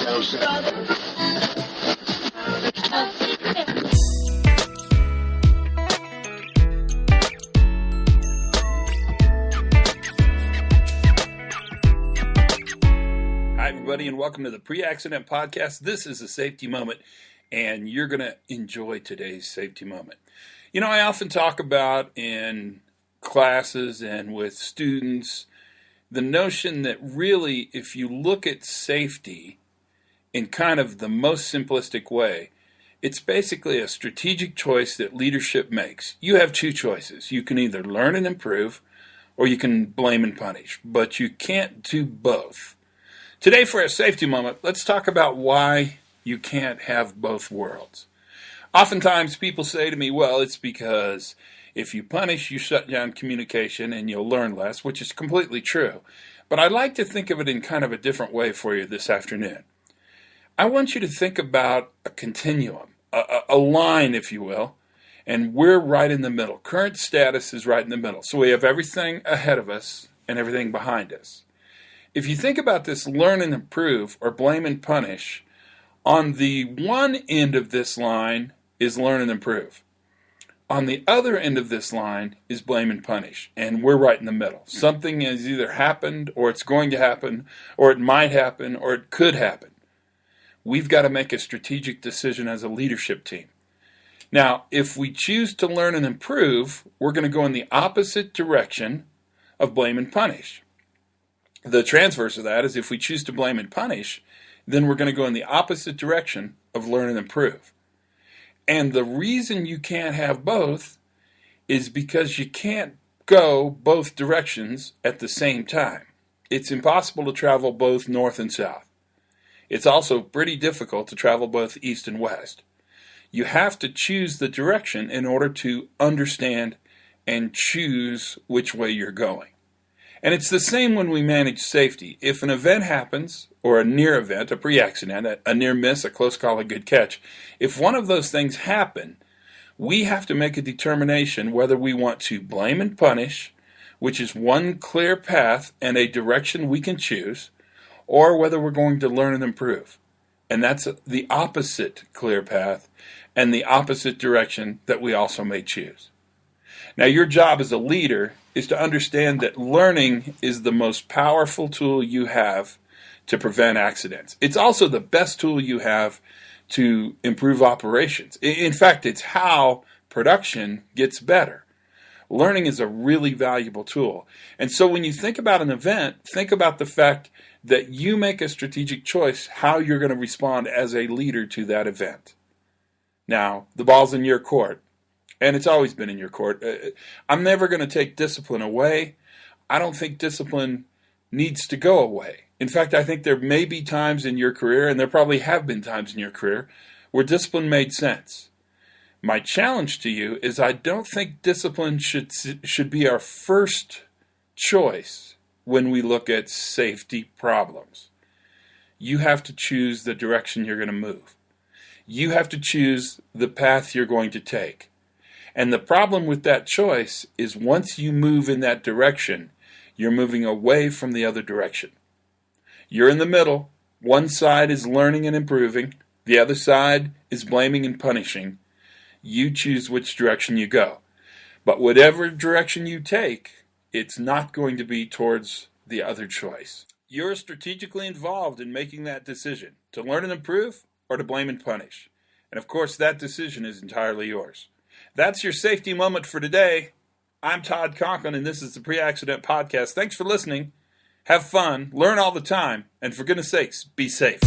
Hi, everybody, and welcome to the Pre-Accident Podcast. This is a safety moment, and you're going to enjoy today's safety moment. You know, I often talk about in classes and with students the notion that really, if you look at safety in kind of the most simplistic way, it's basically a strategic choice that leadership makes. You have two choices. You can either learn and improve, or you can blame and punish, but you can't do both. Today, for a safety moment, let's talk about why you can't have both worlds. Oftentimes, people say to me, well, it's because if you punish, you shut down communication and you'll learn less, which is completely true. But I'd like to think of it in kind of a different way for you this afternoon. I want you to think about a continuum, a line, if you will, and we're right in the middle. Current status is right in the middle. So we have everything ahead of us and everything behind us. If you think about this learn and improve or blame and punish, on the one end of this line is learn and improve. On the other end of this line is blame and punish, and we're right in the middle. Something has either happened, or it's going to happen, or it might happen, or it could happen. We've got to make a strategic decision as a leadership team. Now, if we choose to learn and improve, we're going to go in the opposite direction of blame and punish. The transverse of that is if we choose to blame and punish, then we're going to go in the opposite direction of learn and improve. And the reason you can't have both is because you can't go both directions at the same time. It's impossible to travel both north and south. It's also pretty difficult to travel both east and west. You have to choose the direction in order to understand and choose which way you're going. And it's the same when we manage safety. If an event happens, or a near event, a pre-accident, a near miss, a close call, a good catch, if one of those things happen, we have to make a determination whether we want to blame and punish, which is one clear path and a direction we can choose, or whether we're going to learn and improve. And that's the opposite clear path and the opposite direction that we also may choose. Now, your job as a leader is to understand that learning is the most powerful tool you have to prevent accidents. It's also the best tool you have to improve operations. In fact, it's how production gets better. Learning is a really valuable tool. And so when you think about an event, think about the fact that you make a strategic choice how you're going to respond as a leader to that event. Now, the ball's in your court. And it's always been in your court. I'm never going to take discipline away. I don't think discipline needs to go away. In fact, I think there may be times in your career, and there probably have been times in your career, where discipline made sense. My challenge to you is I don't think discipline should be our first choice when we look at safety problems. You have to choose the direction you're going to move. You have to choose the path you're going to take. And the problem with that choice is once you move in that direction, you're moving away from the other direction. You're in the middle. One side is learning and improving. The other side is blaming and punishing. You choose which direction you go. But whatever direction you take, it's not going to be towards the other choice. You're strategically involved in making that decision, to learn and improve or to blame and punish. And of course, that decision is entirely yours. That's your safety moment for today. I'm Todd Conklin, and this is the Pre-Accident Podcast. Thanks for listening. Have fun, learn all the time, and for goodness sakes, be safe.